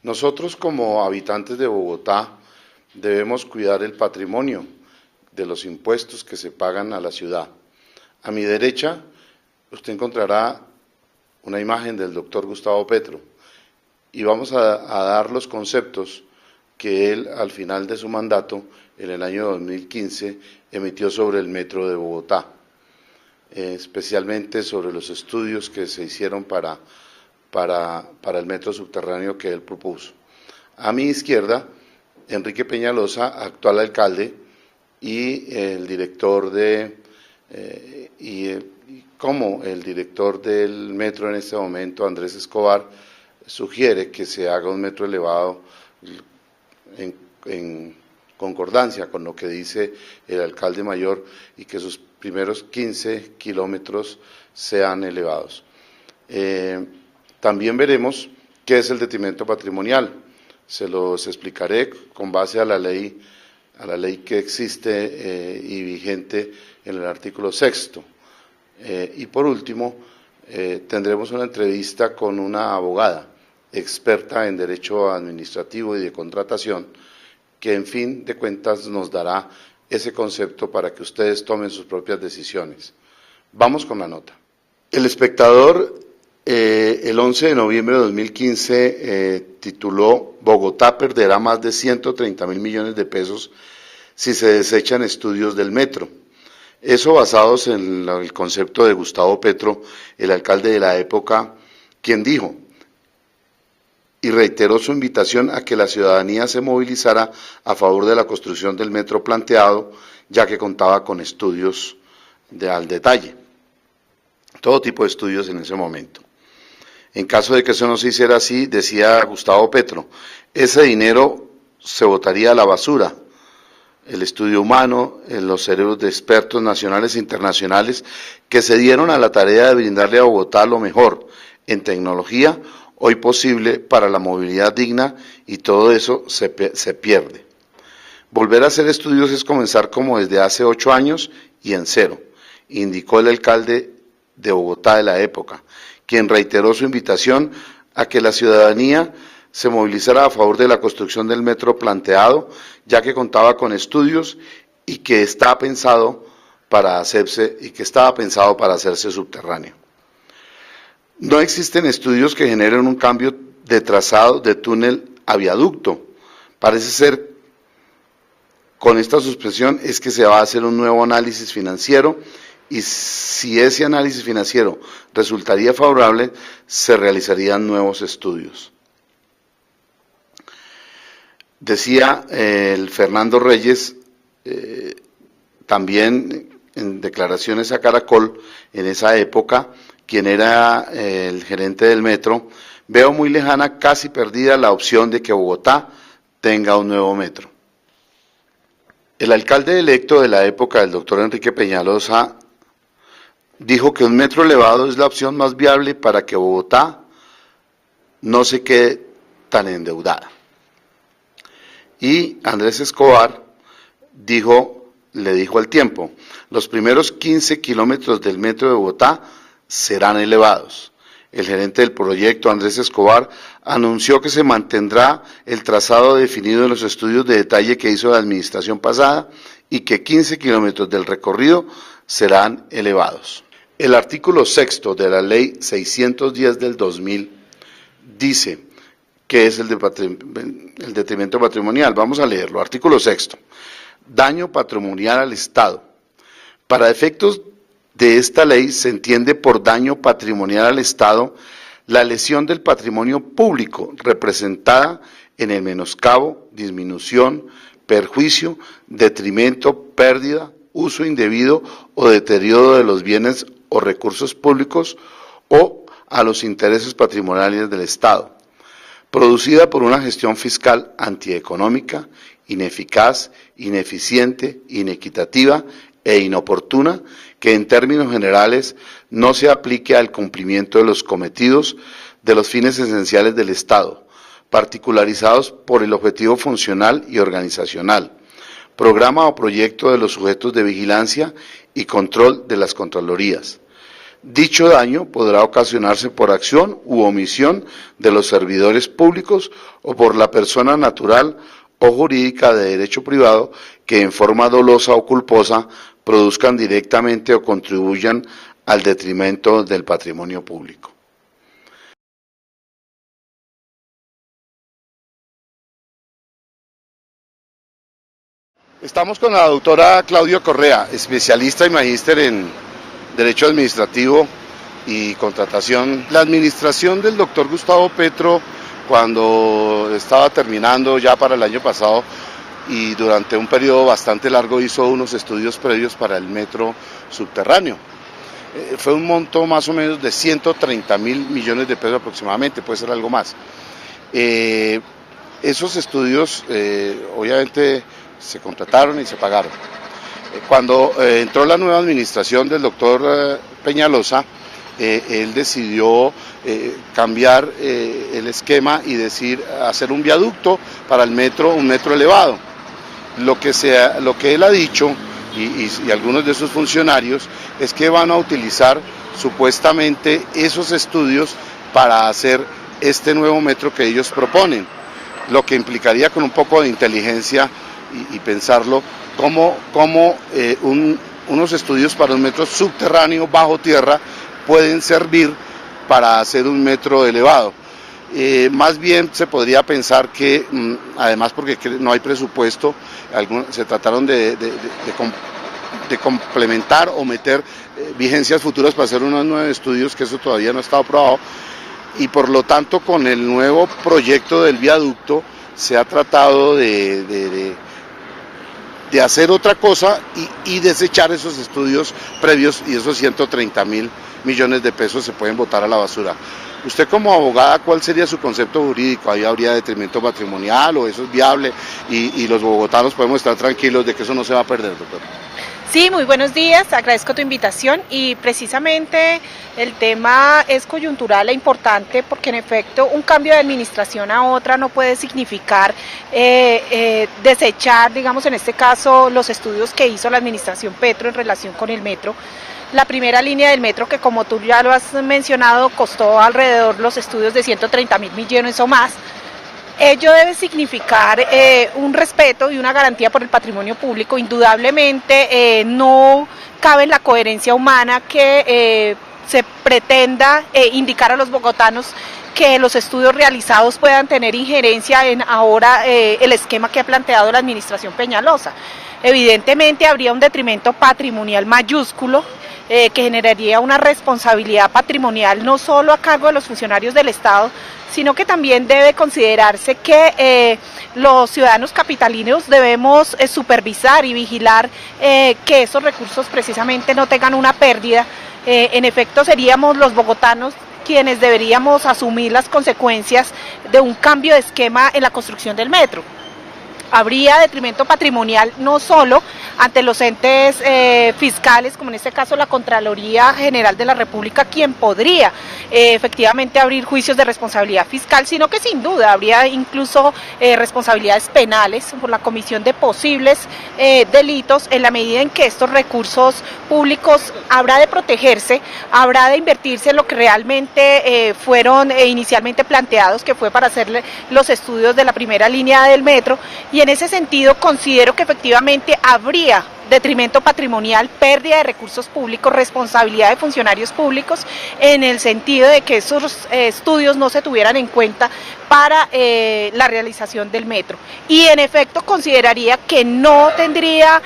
Nosotros como habitantes de Bogotá debemos cuidar el patrimonio de los impuestos que se pagan a la ciudad. A mi derecha usted encontrará una imagen del doctor Gustavo Petro y vamos a dar los conceptos que él al final de su mandato, en el año 2015, emitió sobre el metro de Bogotá, especialmente sobre los estudios que se hicieron para el metro subterráneo que él propuso. A mi izquierda, Enrique Peñalosa, actual alcalde, y el director como el director del metro en este momento, Andrés Escobar, sugiere que se haga un metro elevado en concordancia con lo que dice el alcalde mayor y que sus primeros 15 kilómetros sean elevados. También veremos qué es el detrimento patrimonial. Se los explicaré con base a la ley que existe y vigente en el artículo 6º. Y por último, tendremos una entrevista con una abogada experta en derecho administrativo y de contratación que en fin de cuentas nos dará ese concepto para que ustedes tomen sus propias decisiones. Vamos con la nota. El Espectador el 11 de noviembre de 2015 tituló «Bogotá perderá más de 130.000 millones de pesos si se desechan estudios del metro». Eso basados en el concepto de Gustavo Petro, el alcalde de la época, quien dijo y reiteró su invitación a que la ciudadanía se movilizara a favor de la construcción del metro planteado, ya que contaba con estudios al detalle, todo tipo de estudios en ese momento. En caso de que eso no se hiciera así, decía Gustavo Petro, ese dinero se botaría a la basura. El estudio humano, los cerebros de expertos nacionales e internacionales que se dieron a la tarea de brindarle a Bogotá lo mejor en tecnología, hoy posible para la movilidad digna, y todo eso se pierde. Volver a hacer estudios es comenzar como desde hace 8 años y en cero, indicó el alcalde de Bogotá de la época, quien reiteró su invitación a que la ciudadanía se movilizara a favor de la construcción del metro planteado, ya que contaba con estudios y que estaba pensado para hacerse subterráneo. No existen estudios que generen un cambio de trazado de túnel a viaducto. Parece ser, con esta suspensión, es que se va a hacer un nuevo análisis financiero y si ese análisis financiero resultaría favorable, se realizarían nuevos estudios. Decía el Fernando Reyes, también en declaraciones a Caracol, en esa época, quien era el gerente del metro, veo muy lejana, casi perdida, la opción de que Bogotá tenga un nuevo metro. El alcalde electo de la época, el doctor Enrique Peñalosa, dijo que un metro elevado es la opción más viable para que Bogotá no se quede tan endeudada. Y Andrés Escobar le dijo al Tiempo, los primeros 15 kilómetros del metro de Bogotá serán elevados. El gerente del proyecto, Andrés Escobar, anunció que se mantendrá el trazado definido en los estudios de detalle que hizo la administración pasada y que 15 kilómetros del recorrido serán elevados. El artículo 6º de la Ley 610 del 2000 dice que es el detrimento patrimonial. Vamos a leerlo. Artículo 6º. Daño patrimonial al Estado. Para efectos de esta ley se entiende por daño patrimonial al Estado la lesión del patrimonio público representada en el menoscabo, disminución, perjuicio, detrimento, pérdida, uso indebido o deterioro de los bienes o recursos públicos o a los intereses patrimoniales del Estado, producida por una gestión fiscal antieconómica, ineficaz, ineficiente, inequitativa e inoportuna, que en términos generales no se aplique al cumplimiento de los cometidos de los fines esenciales del Estado, particularizados por el objetivo funcional y organizacional, programa o proyecto de los sujetos de vigilancia y control de las Contralorías, Dicho daño podrá ocasionarse por acción u omisión de los servidores públicos o por la persona natural o jurídica de derecho privado que en forma dolosa o culposa produzcan directamente o contribuyan al detrimento del patrimonio público. Estamos con la doctora Claudia Correa, especialista y magíster en Derecho Administrativo y Contratación. La administración del doctor Gustavo Petro, cuando estaba terminando ya para el año pasado y durante un periodo bastante largo, hizo unos estudios previos para el metro subterráneo. Fue un monto más o menos de 130.000 millones de pesos aproximadamente, puede ser algo más. Esos estudios obviamente se contrataron y se pagaron. Cuando entró la nueva administración del doctor Peñalosa, él decidió cambiar el esquema y hacer un viaducto para el metro, un metro elevado. Lo que él ha dicho, y algunos de sus funcionarios, es que van a utilizar supuestamente esos estudios para hacer este nuevo metro que ellos proponen, lo que implicaría con un poco de inteligencia y pensarlo, unos estudios para un metro subterráneo bajo tierra pueden servir para hacer un metro elevado. Más bien se podría pensar que, además porque no hay presupuesto, se trataron de complementar o meter vigencias futuras para hacer unos nuevos estudios, que eso todavía no ha estado aprobado, y por lo tanto con el nuevo proyecto del viaducto se ha tratado de hacer otra cosa y desechar esos estudios previos, y esos 130.000 millones de pesos se pueden botar a la basura. Usted como abogada, ¿cuál sería su concepto jurídico? ¿Ahí habría detrimento patrimonial o eso es viable y los bogotanos podemos estar tranquilos de que eso no se va a perder, doctor? Sí, muy buenos días, agradezco tu invitación y precisamente el tema es coyuntural e importante porque en efecto un cambio de administración a otra no puede significar desechar, digamos en este caso, los estudios que hizo la administración Petro en relación con el metro. La primera línea del metro, que como tú ya lo has mencionado, costó alrededor los estudios de 130.000 millones o más. Ello debe significar un respeto y una garantía por el patrimonio público. Indudablemente no cabe en la coherencia humana que se pretenda indicar a los bogotanos que los estudios realizados puedan tener injerencia en ahora el esquema que ha planteado la administración Peñalosa. Evidentemente habría un detrimento patrimonial mayúsculo que generaría una responsabilidad patrimonial no solo a cargo de los funcionarios del Estado, sino que también debe considerarse que los ciudadanos capitalinos debemos supervisar y vigilar que esos recursos precisamente no tengan una pérdida. En efecto, seríamos los bogotanos quienes deberíamos asumir las consecuencias de un cambio de esquema en la construcción del metro. Habría detrimento patrimonial no solo ante los entes fiscales, como en este caso la Contraloría General de la República, quien podría efectivamente abrir juicios de responsabilidad fiscal, sino que sin duda habría incluso responsabilidades penales por la comisión de posibles delitos, en la medida en que estos recursos públicos habrá de protegerse, habrá de invertirse en lo que realmente fueron inicialmente planteados, que fue para hacer los estudios de la primera línea del metro. Y en ese sentido considero que efectivamente habría detrimento patrimonial, pérdida de recursos públicos, responsabilidad de funcionarios públicos, en el sentido de que esos estudios no se tuvieran en cuenta para la realización del metro. Y en efecto consideraría que no tendría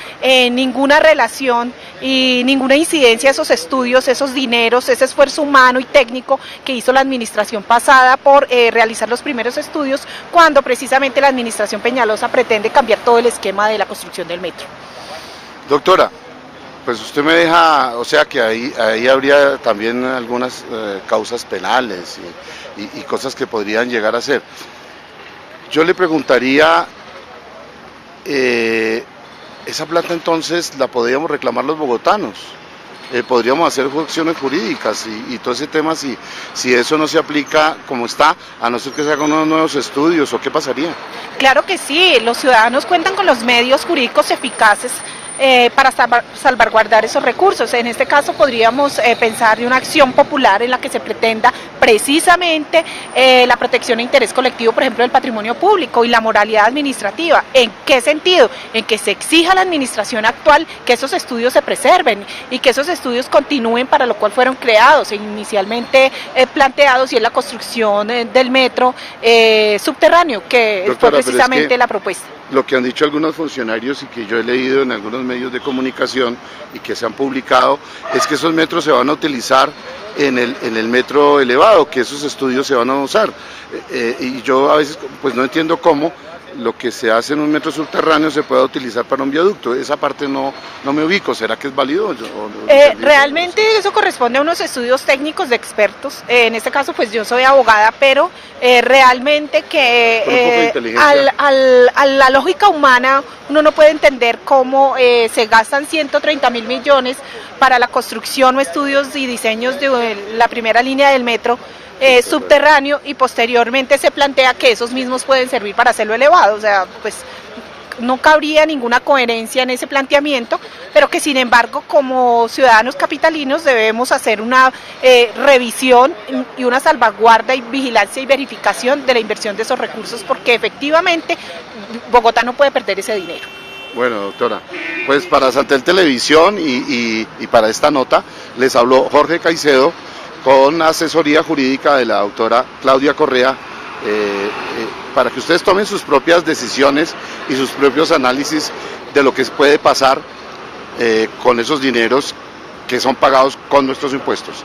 ninguna relación y ninguna incidencia esos estudios, esos dineros, ese esfuerzo humano y técnico que hizo la administración pasada por realizar los primeros estudios, cuando precisamente la administración Peñalosa pretende cambiar todo el esquema de la construcción del metro. Doctora, pues usted me deja, o sea que ahí habría también algunas causas penales y cosas que podrían llegar a ser. Yo le preguntaría, esa plata entonces la podríamos reclamar los bogotanos, podríamos hacer acciones jurídicas y todo ese tema, si eso no se aplica como está, a no ser que se hagan unos nuevos estudios, ¿o qué pasaría? Claro que sí, los ciudadanos cuentan con los medios jurídicos eficaces para salvaguardar esos recursos. En este caso podríamos pensar de una acción popular en la que se pretenda precisamente la protección e interés colectivo, por ejemplo, del patrimonio público y la moralidad administrativa. ¿En qué sentido? En que se exija a la administración actual que esos estudios se preserven y que esos estudios continúen para lo cual fueron creados e inicialmente planteados, y es la construcción del metro subterráneo, que Doctora, fue precisamente la propuesta. Lo que han dicho algunos funcionarios y que yo he leído en algunos medios de comunicación y que se han publicado es que esos metros se van a utilizar en el metro elevado, que esos estudios se van a usar. Y yo a veces pues no entiendo cómo lo que se hace en un metro subterráneo se pueda utilizar para un viaducto. Esa parte no me ubico. ¿Será que es válido? Realmente eso corresponde a unos estudios técnicos de expertos. En este caso pues yo soy abogada, pero realmente que a la lógica humana uno no puede entender cómo se gastan 130.000 millones para la construcción o estudios y diseños de la primera línea del metro subterráneo, y posteriormente se plantea que esos mismos pueden servir para hacerlo elevado. O sea, pues no cabría ninguna coherencia en ese planteamiento, pero que sin embargo como ciudadanos capitalinos debemos hacer una revisión y una salvaguarda y vigilancia y verificación de la inversión de esos recursos, porque efectivamente Bogotá no puede perder ese dinero. Bueno, doctora, pues para Santel Televisión y para esta nota les habló Jorge Caicedo, con asesoría jurídica de la doctora Claudia Correa, para que ustedes tomen sus propias decisiones y sus propios análisis de lo que puede pasar con esos dineros que son pagados con nuestros impuestos.